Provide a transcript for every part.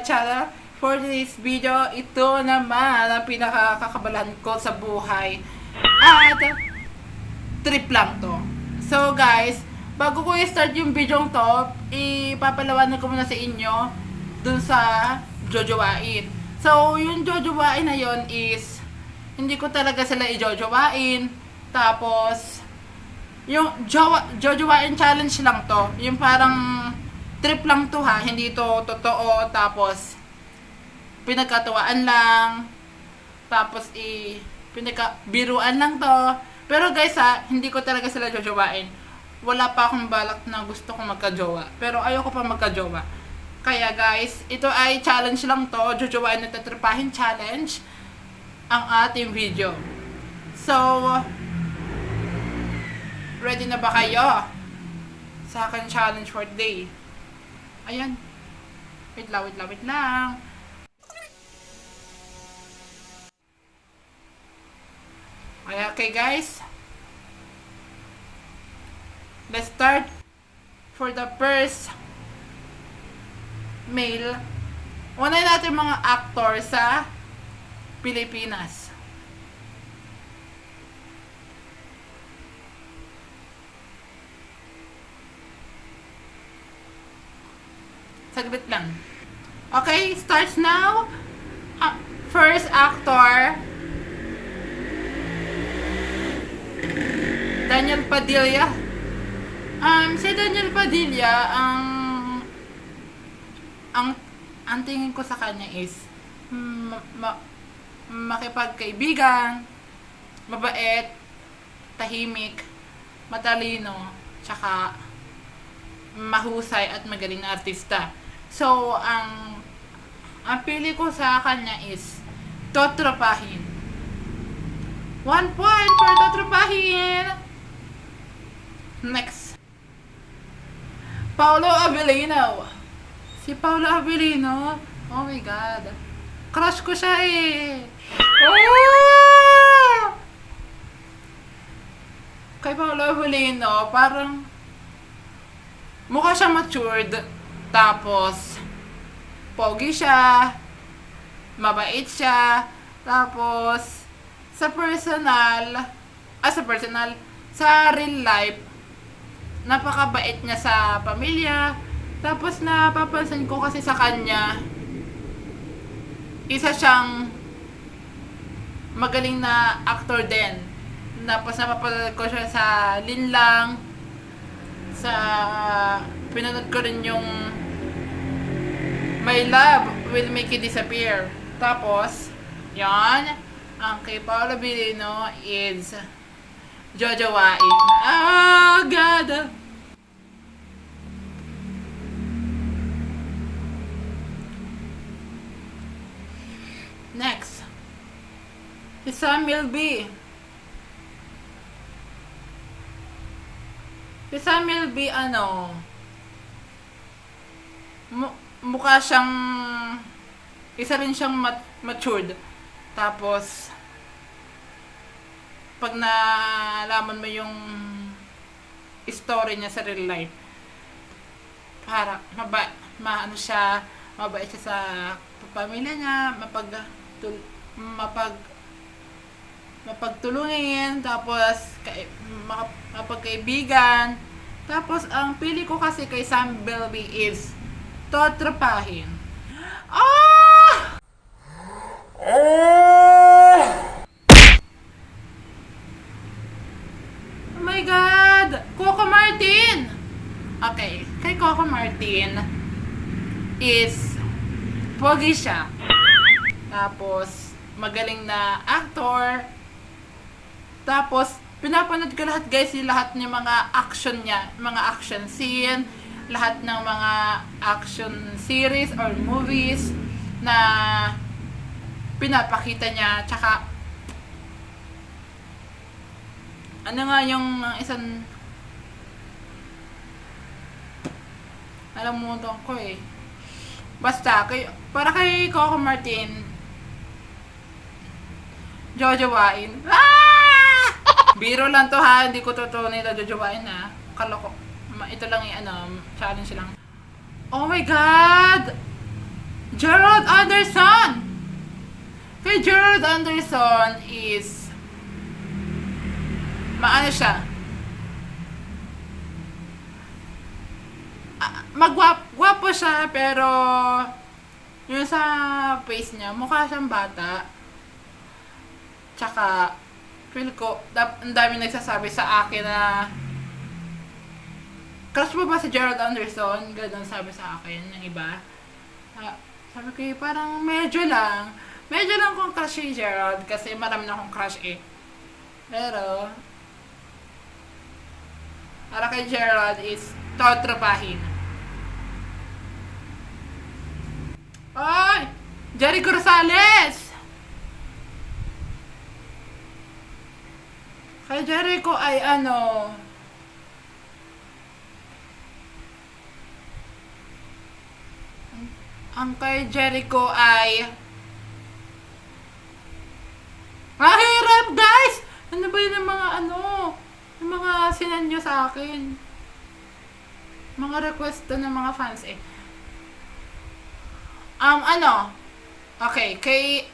channel. For this video, ito naman ang pinakakakabalan ko sa buhay. At trip lang to. So guys, bago ko i-start yung video to, ipapalawanan ko muna sa inyo dun sa jojowain. So, yung jojowain na yon is hindi ko talaga sila i-jojowain. Tapos yung jojowain challenge lang to. Yung parang trip lang to ha, hindi to totoo. Tapos pinagkatuwaan lang. Tapos pinagkabiruan lang to. Pero guys ha, hindi ko talaga sila jojowain. Wala pa akong balak na gusto kong magka-jowa. Pero ayoko pa magka-jowa. Kaya guys, ito ay challenge lang to. Jojowain na tatrapahin challenge ang ating video. So, ready na ba kayo sa akin challenge for today? Ayan. Wait lang. Okay guys. Let's start. For the first male, unahin natin mga actor sa Pilipinas. Saglit lang. Okay, starts now. First actor, Daniel Padilla. Si Daniel Padilla, ang tingin ko sa kanya is makipagkaibigan, mabait, tahimik, matalino, tsaka mahusay at magaling na artista. So, ang pili ko sa kanya is Totropahin. 1 point for Totropahin! Next. Paolo Abilino. Si Paolo Abilino, oh my God. Crush ko siya eh. Oh! Kay Paolo Abilino, parang mukha siyang matured. Tapos, pogi siya. Mabait siya. Tapos, sa real life, napakabait niya sa pamilya. Tapos napapansin ko kasi sa kanya, isa siyang magaling na actor din. Tapos napapanood ko siya sa Linlang, pinanood ko rin yung My Love Will Make You Disappear. Tapos, yan, ang kay Paolo Abilino is jojowain. Oh God! Next, si Samuel B. Si Samuel B, mukha siyang, isa rin siyang matured. Tapos, pag nalaman mo yung story niya sa real life, para mabait siya sa pamilya niya, mapagtulungin, tapos mapagkaibigan. Tapos ang pili ko kasi kay Sam Belby is Totropahin. Ah! Oh my God! Coco Martin! Okay, kay Coco Martin is pogi siya. Tapos magaling na actor. Tapos pinapanood ko lahat guys, lahat ng mga action niya, mga action scene, lahat ng mga action series or movies na pinapakita niya. Tsaka ano nga yung isang, alam mo doon ko eh. Basta, para kay Coco Martin, jojowain. Ah! Biro lang to ha, hindi ko totoo nila jojowain ha. Ito lang yung challenge lang. Oh my God! Gerald Anderson! Kay Gerald Anderson is maano siya, magwapo siya, pero yung sa face niya, mukha siyang bata. Tsaka, feel ko, ang dami nagsasabi sa akin na crush mo ba si Gerald Anderson? Ganun sabi sa akin ng iba. Sabi ko, parang medyo lang. Medyo lang kong crush si Gerald kasi marami na akong crush eh. Pero, para kay Gerald is totropahin. Ay! Jericho Rosales! Kay Jericho ay ano, ang kay Jericho ay hirap guys! Ano ba yun ang mga ano? Yung mga sinan nyo sa akin. Mga request to ng mga fans eh. Ano? Okay, kay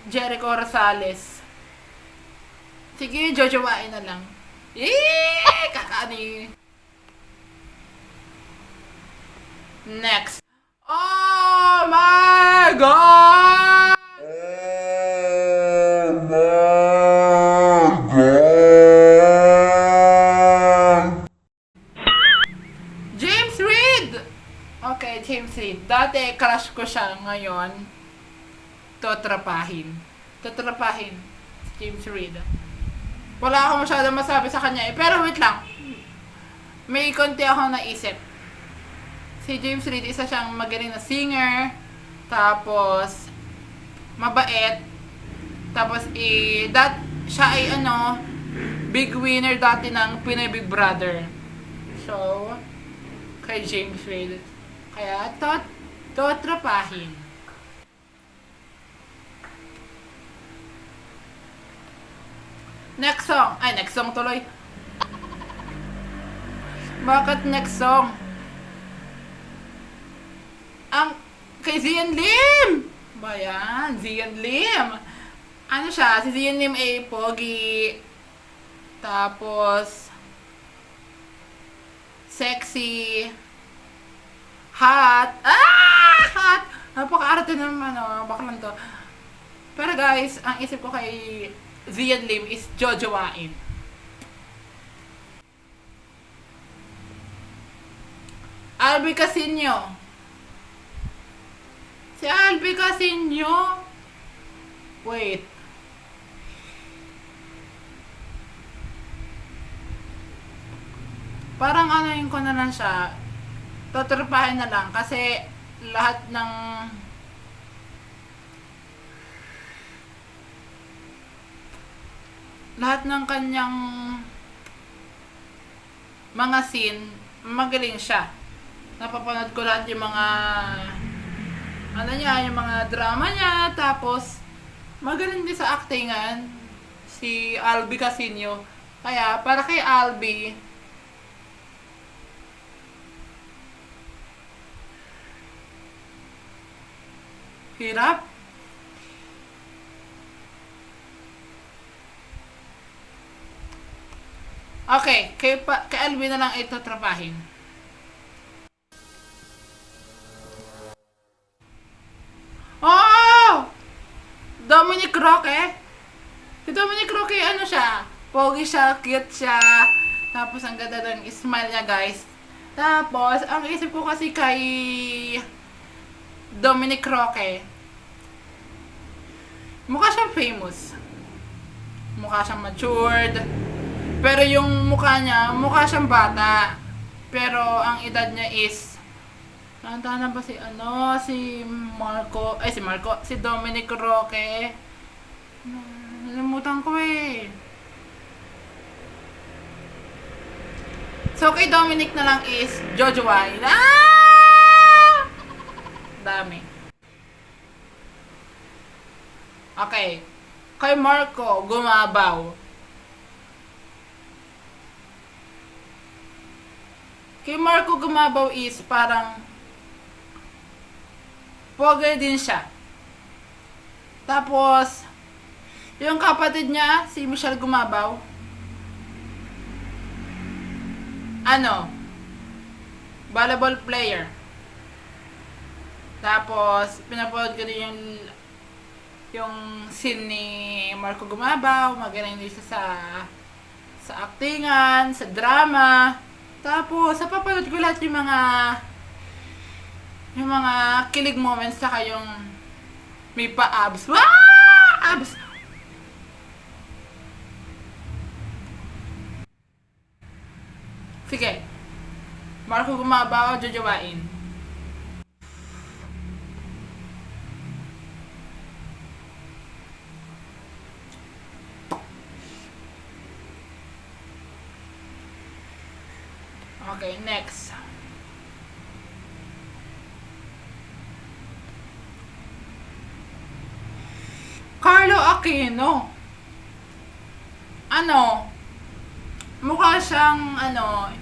Jericho Rosales. Sige, jojowain na lang. Kakani. Next. Oh my God! James Reid! Okay, James Reid. Dati, crush ko siya. Ngayon, totrapahin. Si James Reid. Wala akong masyadong masabi sa kanya eh. Pero wait lang. May konti akong naisip. Si James Reid, isa siyang magaling na singer. Tapos, mabait. Tapos, siya ay big winner dati ng Pinoy Big Brother. So, kay James Reid. Kaya, totrapahin. Next song. Ay, next song tuloy. Bakit next song? Ang kay Zian Lim! Ba yan? Zian Lim. Ano siya? Si Zian Lim ay pogi. Tapos, sexy. Hot. Hot! Napaka-arte naman, baklan to. Pero guys, ang isip ko kay Zian Lim is jojowain. Albi Casino. Si Albi Casino. Wait. Parang yun ko na lang siya. Totropahin na lang kasi lahat ng kanyang mga scene, magaling siya. Napapanood ko lahat yung mga yung mga drama niya, tapos magaling din sa actingan si Albi Casino. Kaya para kay Albi, hirap. Okay, kay Albi na lang ito trapahin. Oh! Dominic Roque. Si Dominic Roque, siya? Pogi siya, cute siya. Tapos, ang ganda ng smile niya, guys. Tapos, ang isip ko kasi kay Dominic Roque, mukha siyang famous. Mukha siyang matured. Pero yung mukha niya, mukha siyang bata. Pero, ang edad niya is nandaan na ba si Dominic Roque? Nalimutan ko eh. So, kay Dominic na lang is Jojo Wine. Dami. Okay. Kay Marco, Gumabaw. Kay Marco Gumabaw is parang pogi din siya. Tapos, yung kapatid niya, si Michelle Gumabaw, volleyball player. Tapos, pinapanood ko din yung scene ni Marco Gumabaw, magaling din siya sa actingan, sa drama. Tapos, napapanood ko lahat yung mga kilig moments, saka yung may pa-abs. Abs! Sige. Marco Gumabaw, jojowain. Okay, next. Carlo Aquino. Mukha siyang,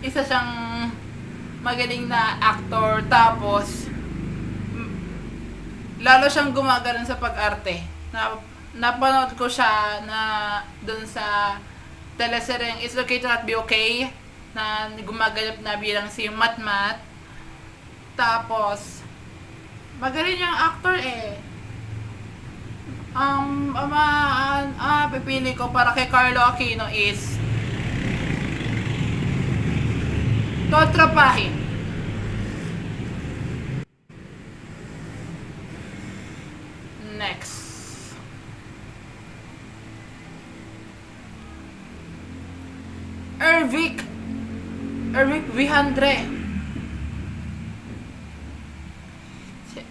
isa siyang magaling na actor, tapos, lalo siyang gumagaling sa pag-arte. Napanood ko siya dun sa teleseryeng It's Okay to Not Be Okay, na gumaganap na bilang si Matmat. Tapos, magaling yung actor eh. Pipili ko para kay Carlo Aquino is Totrapahin. Next. Ervic Vihandre.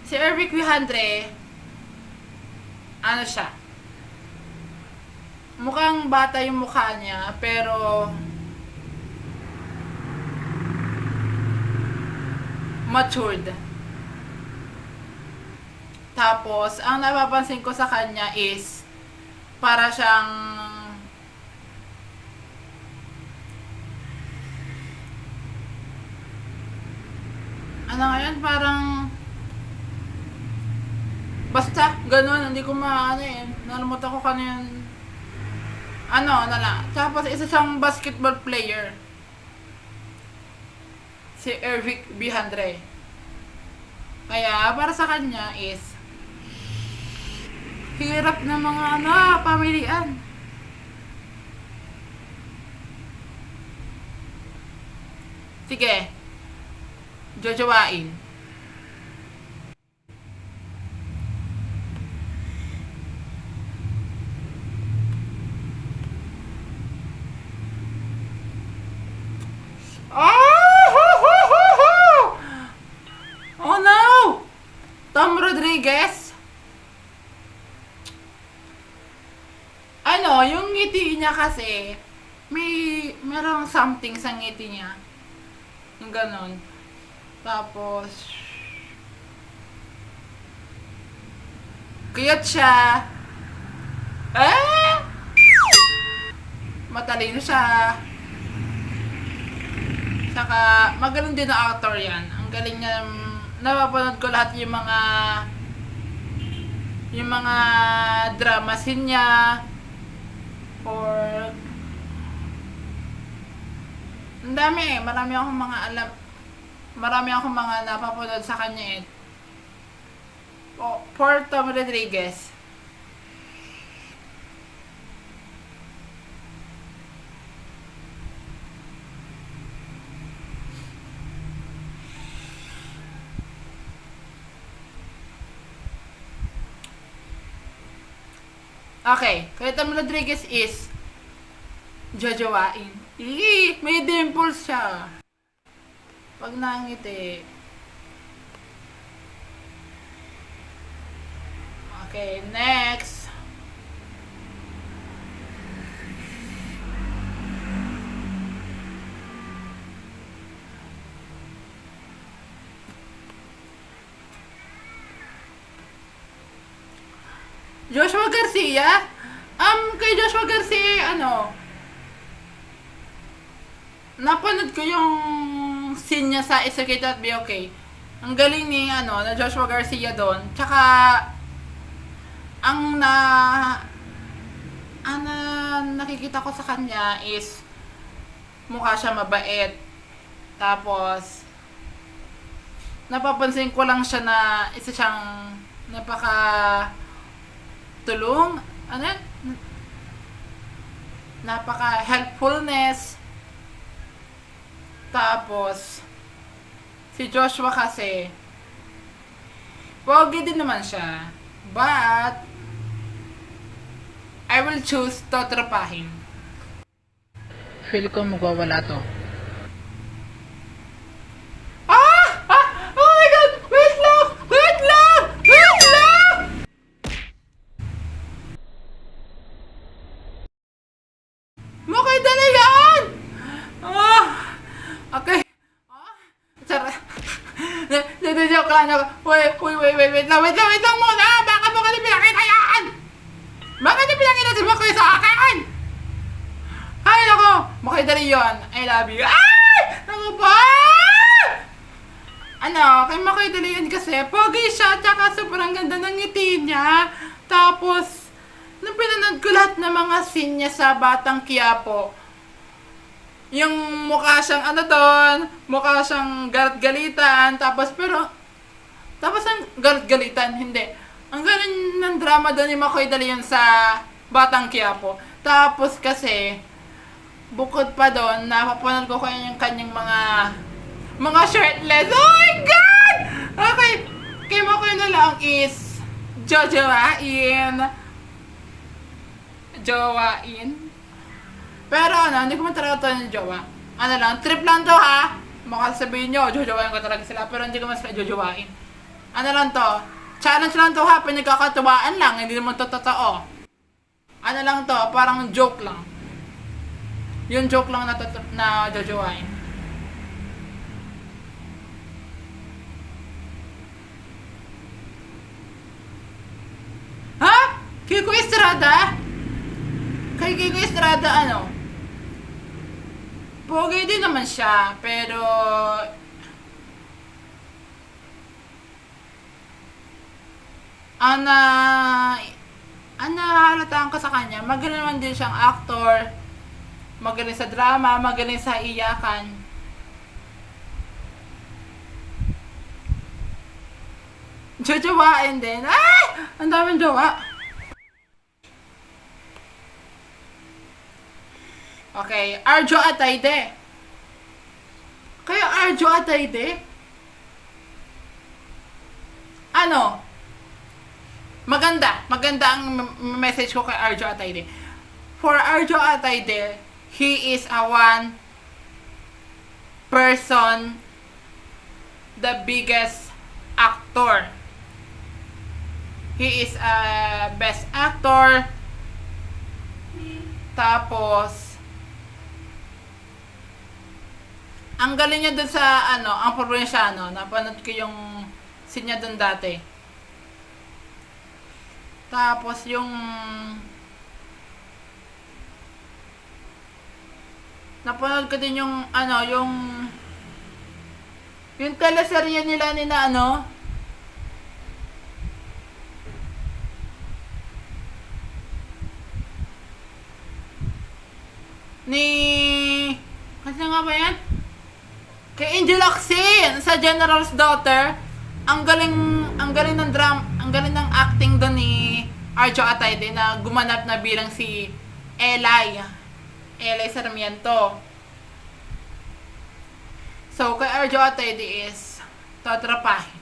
Si Ervic Vihandre, siya? Mukhang bata yung mukha niya, pero matured. Tapos, ang napapansin ko sa kanya is para siyang ngayon, parang basta, ganun, hindi ko nalimutan ko kanina tapos isa siyang basketball player, si Ervic Vihandre. Kaya, para sa kanya is hirap na mga pamilian. Sige, jojowain. Oh no! Tom Rodriguez? Yung ngiti niya kasi, merong something sa ngiti niya. Yung ganon. Tapos, cute siya. Matalino siya. Saka, magaling din na actor yan. Ang galing niya. Napapanood ko lahat yung mga drama scene niya. Or, ang dami marami akong mga napapanood sa kanya for Tom Rodriguez. Okay, kaya Tom Rodriguez is jojowain. May dimples siya. Pag nangiti. Okay, next. Joshua Garcia? Kay Joshua Garcia, napanood ko yung scene niya sa It's Okay to Not Be Okay. Ang galing ni na Joshua Garcia doon. Tsaka ang nakikita ko sa kanya is mukha siya mabait. Tapos napapansin ko lang siya na isa siyang tulong, napaka helpfulness. Tapos si Joshua kasi pogi din naman siya, but I will choose totropahin. Feel ko magwawala to. Oh my God! Wait lang! Wait lang! Wait lang! Makay dali yan! Okay. Tara. Joke lang ako. Wait lang muna! Bakit mo kasi pinakita yan? Bakit niya pinakita mo kayo sa akin? Ay, ako! Makay dali yun. I love you. Ay! Ano ba? Kay Makay dali yun kasi pogi siya, tsaka sobrang ganda ng ngiti niya. Tapos, nung pinanood ko lahat ng mga scene niya sa Batang Quiapo, yung mukha siyang mukha siyang galit-galitan, tapos ang galit-galitan, hindi. Ang galing ng drama doon ni Makoy Dalion sa Batang Quiapo. Tapos kasi, bukod pa doon, napapanood ko yung kanyang mga shirtless. Oh my God! Okay, kay Makoy na lang is jojowain. Pero hindi ko man talaga ito yung jowa. Trip lang to ha. Baka sabihin nyo, jojowain ko talaga sila. Pero hindi ko man sila jojowain. Challenge lang to ha. Pinagkakatuwaan lang. Hindi naman to totoo. Lang to, parang joke lang. Yung joke lang na jojowain. Ha? Kiko Estrada? Kay Kiko Estrada pogi din naman siya, pero halataan ko sa kanya, magaling naman din siyang actor, magaling sa drama, magaling sa iyakan. Jojowain din. Ay! Ang daming jowa. Okay, Arjo Atayde. Kaya Arjo Atayde? Maganda ang message ko kay Arjo Atayde. For Arjo Atayde, he is a one person, the biggest actor. He is a best actor. Tapos ang galing niya dun sa ang Probinsyano. Napanood ko yung scene niya dun dati. Tapos yung napanood ko din yung yung teleserye nila ni kasi nga ba yan? Kay Angel Locsin sa General's Daughter. Ang galing ng ang galing ng acting doon ni Arjo Atayde na gumanap na bilang si Elay Sarmiento. So kay Arjo Atayde is totropahin.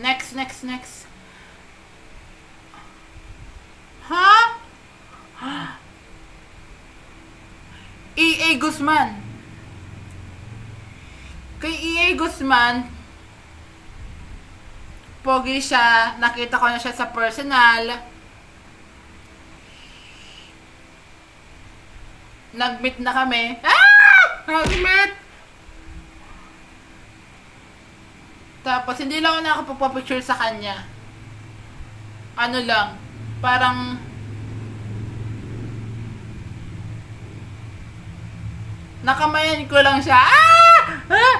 Next. Ha? E.A. Guzman. Kay E.A. Guzman, pogi siya. Nakita ko na siya sa personal. Nag-meet na kami. Nag-meet! Tapos, hindi lang ako nakapagpapicture sa kanya. Parang Nakamayan ko lang siya. Ah! Ah!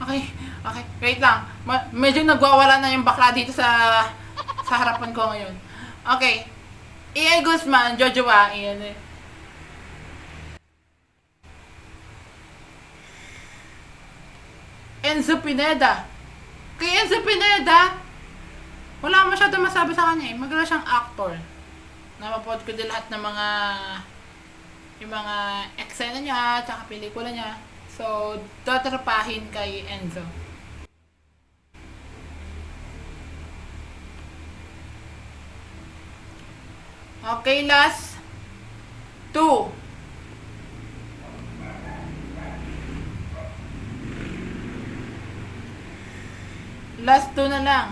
Okay, okay. Wait lang. Medyo nagwawala na yung bakla dito sa harapan ko ngayon. Okay. Ian Guzman, Jojoa, Ian. Enzo Pineda. Kay Enzo Pineda, wala masyadong masabi sa kanya eh. Magaling siyang actor. Napapod ko din lahat ng yung mga eksena niya, tsaka pelikula niya. So, tatrapahin kay Enzo. Okay, last 2. Last 2 na lang.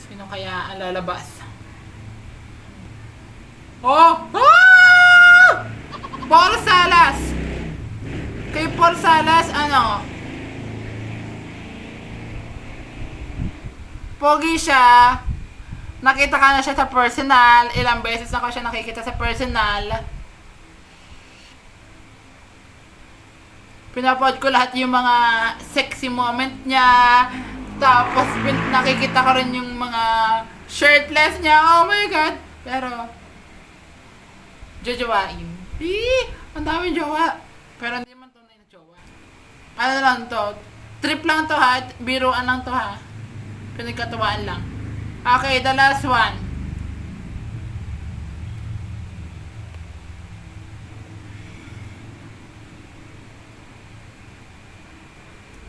Sino kaya ang lalabas? Oh! Ah! Paul Salas! Kay Paul Salas, ano? Pogi siya. Nakita ka na siya sa personal. Ilang beses na ko siya nakikita sa personal. Pinapod ko lahat yung mga sexy moment niya. Tapos nakikita ko rin yung mga shirtless niya. Oh my God! Pero, jojowain. Ang daming jowa. Pero hindi man tunay na jowa. Ano lang to? Trip lang to ha. Biruan lang to ha. Pinagkatuwaan lang. Okay, the last one.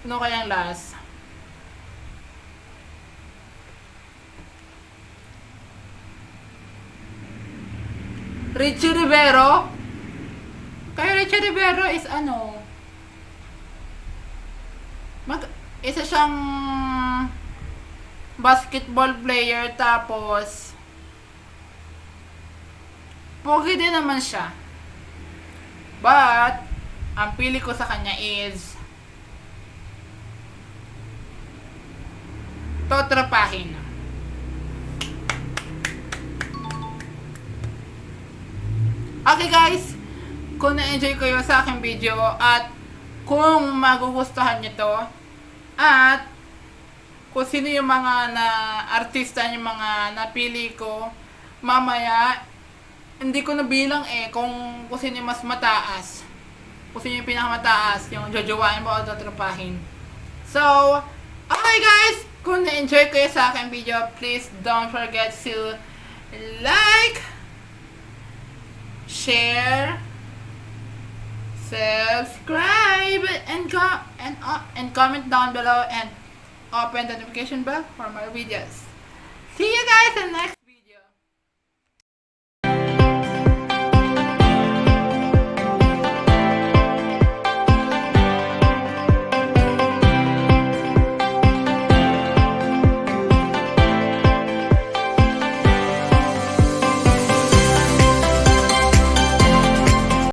Ano kayang last? Richie Rivero? Kaya Richie Rivero is ano? Isa siyang basketball player, tapos pogi din naman siya. But, ang pili ko sa kanya is totrapahin. Okay guys, kung na-enjoy kayo sa aking video at kung magugustuhan nyo to at kung sino yung mga artista yung mga napili ko, mamaya hindi ko nabilang kung sino yung mas mataas, kung sino yung pinakamataas, yung jojowain mo o tatrapahin. So, okay guys, kung na-enjoy kayo sa aking video, please don't forget to like, share, subscribe, and comment down below and open the notification bell for more videos. See you guys in the next